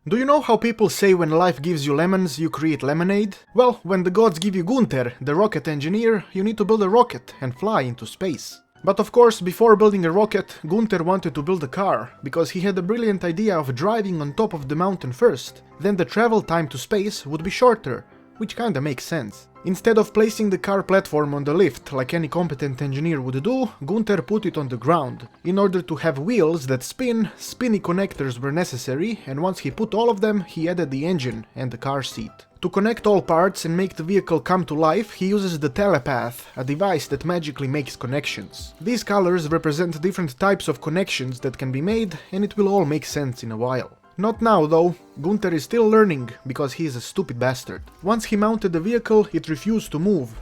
Do you know how people say when life gives you lemons, you create lemonade? Well, when the gods give you Guunter, the rocket engineer, you need to build a rocket and fly into space. But of course, before building a rocket, Guunter wanted to build a car, because he had a brilliant idea of driving on top of the mountain first, then the travel time to space would be shorter, which kinda makes sense. Instead of placing the car platform on the lift like any competent engineer would do, Guunter put it on the ground. In order to have wheels that spin, spinny connectors were necessary, and once he put all of them, he added the engine and the car seat. To connect all parts and make the vehicle come to life, he uses the telepath, a device that magically makes connections. These colors represent different types of connections that can be made, and it will all make sense in a while. Not now though, Guunter is still learning, because he is a stupid bastard. Once he mounted the vehicle, it refused to move.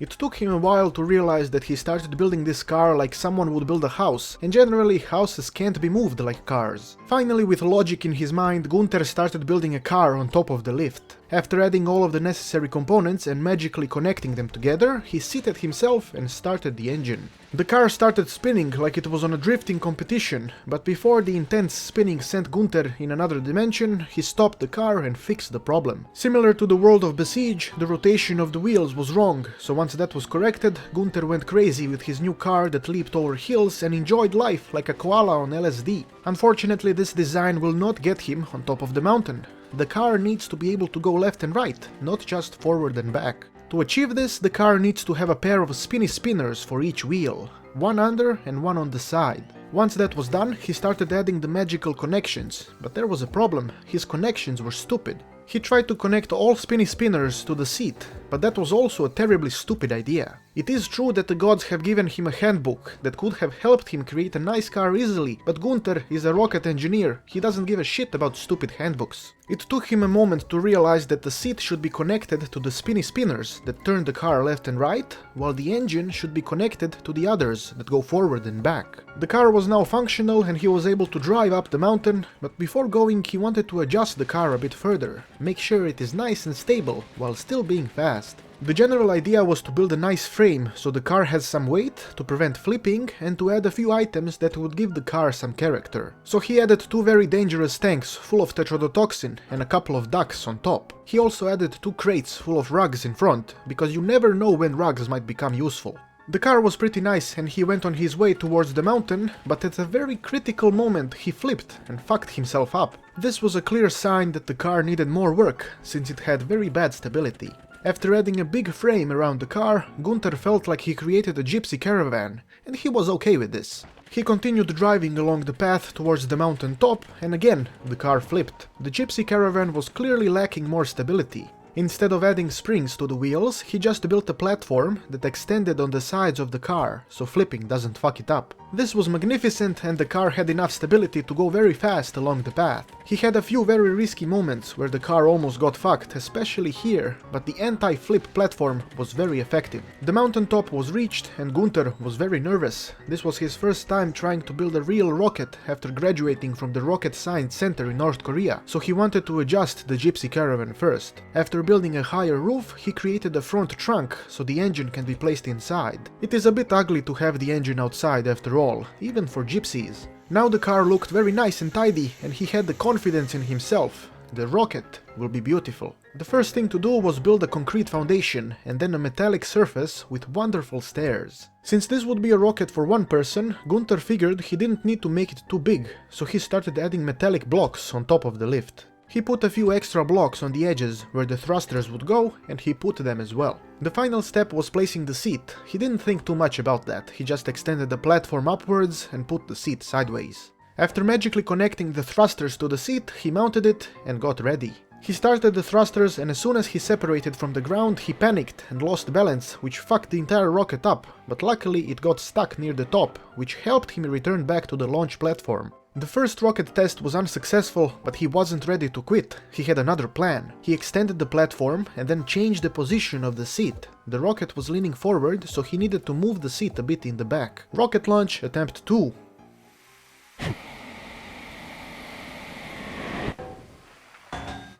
It took him a while to realize that he started building this car like someone would build a house, and generally houses can't be moved like cars. Finally, with logic in his mind, Guunter started building a car on top of the lift. After adding all of the necessary components and magically connecting them together, he seated himself and started the engine. The car started spinning like it was on a drifting competition, but before the intense spinning sent Guunter in another dimension, he stopped the car and fixed the problem. Similar to the world of Besiege, the rotation of the wheels was wrong, so once that was corrected, Guunter went crazy with his new car that leaped over hills and enjoyed life like a koala on LSD. Unfortunately, this design will not get him on top of the mountain. The car needs to be able to go left and right, not just forward and back. To achieve this, the car needs to have a pair of spinny spinners for each wheel, one under and one on the side. Once that was done, he started adding the magical connections, but there was a problem: his connections were stupid. He tried to connect all spinny spinners to the seat, but that was also a terribly stupid idea. It is true that the gods have given him a handbook that could have helped him create a nice car easily, but Guunter is a rocket engineer, he doesn't give a shit about stupid handbooks. It took him a moment to realize that the seat should be connected to the spinny spinners that turn the car left and right, while the engine should be connected to the others that go forward and back. The car was now functional and he was able to drive up the mountain, but before going he wanted to adjust the car a bit further, make sure it is nice and stable while still being fast. The general idea was to build a nice frame so the car has some weight to prevent flipping and to add a few items that would give the car some character. So he added two very dangerous tanks full of tetrodotoxin and a couple of ducks on top. He also added two crates full of rugs in front, because you never know when rugs might become useful. The car was pretty nice and he went on his way towards the mountain, but at a very critical moment he flipped and fucked himself up. This was a clear sign that the car needed more work, since it had very bad stability. After adding a big frame around the car, Guunter felt like he created a gypsy caravan, and he was okay with this. He continued driving along the path towards the mountain top, and again, the car flipped. The gypsy caravan was clearly lacking more stability. Instead of adding springs to the wheels, he just built a platform that extended on the sides of the car, so flipping doesn't fuck it up. This was magnificent and the car had enough stability to go very fast along the path. He had a few very risky moments where the car almost got fucked, especially here, but the anti-flip platform was very effective. The mountaintop was reached and Guunter was very nervous. This was his first time trying to build a real rocket after graduating from the Rocket Science Center in North Korea, so he wanted to adjust the gypsy caravan first. After building a higher roof, he created a front trunk so the engine can be placed inside. It is a bit ugly to have the engine outside after all, even for gypsies. Now the car looked very nice and tidy and he had the confidence in himself. The rocket will be beautiful. The first thing to do was build a concrete foundation and then a metallic surface with wonderful stairs. Since this would be a rocket for one person, Guunter figured he didn't need to make it too big, so he started adding metallic blocks on top of the lift. He put a few extra blocks on the edges where the thrusters would go, and he put them as well. The final step was placing the seat. He didn't think too much about that, he just extended the platform upwards and put the seat sideways. After magically connecting the thrusters to the seat, he mounted it and got ready. He started the thrusters and as soon as he separated from the ground, he panicked and lost balance, which fucked the entire rocket up, but luckily it got stuck near the top, which helped him return back to the launch platform. The first rocket test was unsuccessful, but he wasn't ready to quit. He had another plan. He extended the platform and then changed the position of the seat. The rocket was leaning forward, so he needed to move the seat a bit in the back. Rocket launch attempt 2.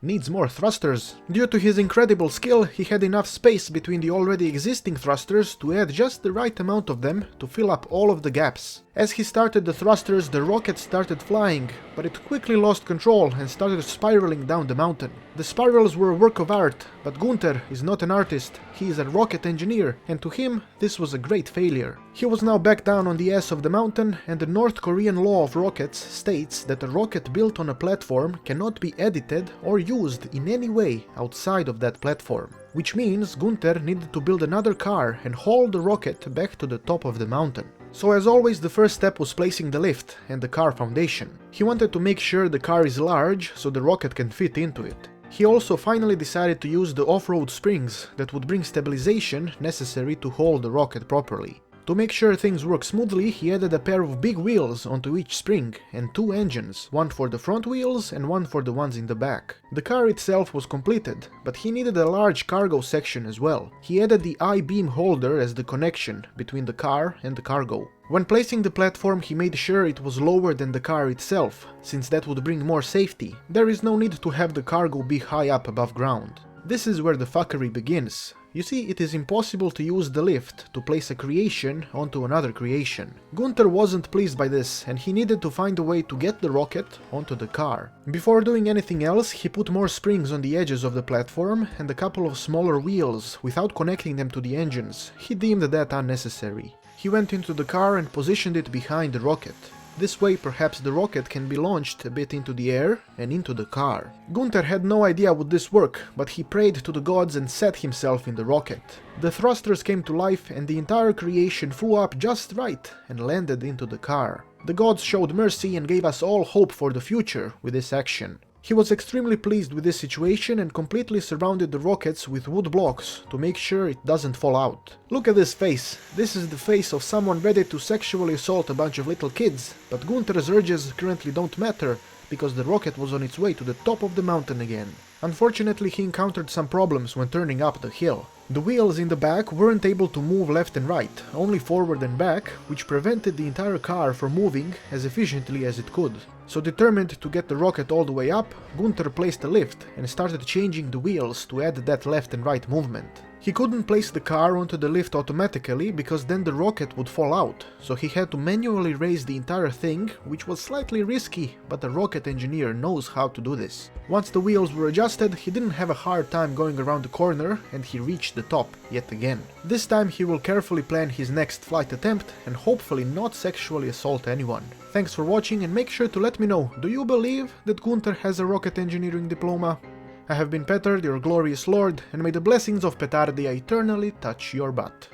Needs more thrusters. Due to his incredible skill, he had enough space between the already existing thrusters to add just the right amount of them to fill up all of the gaps. As he started the thrusters, the rocket started flying, but it quickly lost control and started spiraling down the mountain. The spirals were a work of art, but Guunter is not an artist, he is a rocket engineer, and to him this was a great failure. He was now back down on the ass of the mountain, and the North Korean law of rockets states that a rocket built on a platform cannot be edited or used in any way outside of that platform. Which means Guunter needed to build another car and haul the rocket back to the top of the mountain. So as always, the first step was placing the lift and the car foundation. He wanted to make sure the car is large so the rocket can fit into it. He also finally decided to use the off-road springs that would bring stabilization necessary to hold the rocket properly. To make sure things work smoothly, he added a pair of big wheels onto each spring and 2 engines, one for the front wheels and one for the ones in the back. The car itself was completed, but he needed a large cargo section as well. He added the I-beam holder as the connection between the car and the cargo. When placing the platform, he made sure it was lower than the car itself, since that would bring more safety. There is no need to have the cargo be high up above ground. This is where the fuckery begins. You see, it is impossible to use the lift to place a creation onto another creation. Guunter wasn't pleased by this, and he needed to find a way to get the rocket onto the car. Before doing anything else, he put more springs on the edges of the platform and a couple of smaller wheels without connecting them to the engines. He deemed that unnecessary. He went into the car and positioned it behind the rocket. This way perhaps the rocket can be launched a bit into the air and into the car. Guunter had no idea would this work, but he prayed to the gods and set himself in the rocket. The thrusters came to life and the entire creation flew up just right and landed into the car. The gods showed mercy and gave us all hope for the future with this action. He was extremely pleased with this situation and completely surrounded the rockets with wood blocks to make sure it doesn't fall out. Look at this face. This is the face of someone ready to sexually assault a bunch of little kids, but Guunter's urges currently don't matter because the rocket was on its way to the top of the mountain again. Unfortunately, he encountered some problems when turning up the hill. The wheels in the back weren't able to move left and right, only forward and back, which prevented the entire car from moving as efficiently as it could. So determined to get the rocket all the way up, Guunter placed a lift and started changing the wheels to add that left and right movement. He couldn't place the car onto the lift automatically because then the rocket would fall out, so he had to manually raise the entire thing, which was slightly risky, but a rocket engineer knows how to do this. Once the wheels were adjusted, he didn't have a hard time going around the corner and he reached the top yet again. This time he will carefully plan his next flight attempt and hopefully not sexually assault anyone. Thanks for watching and make sure to let me know, do you believe that Guunter has a rocket engineering diploma? I have been Petard, your glorious lord, and may the blessings of Petardia eternally touch your butt.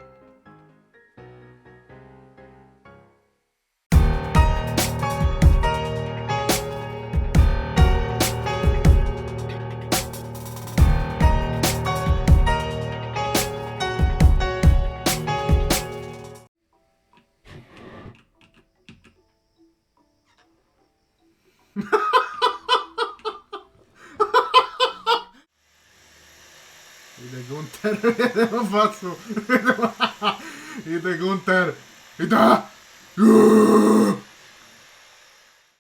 Ide Guunter, non faccio. Ide Guunter, ide.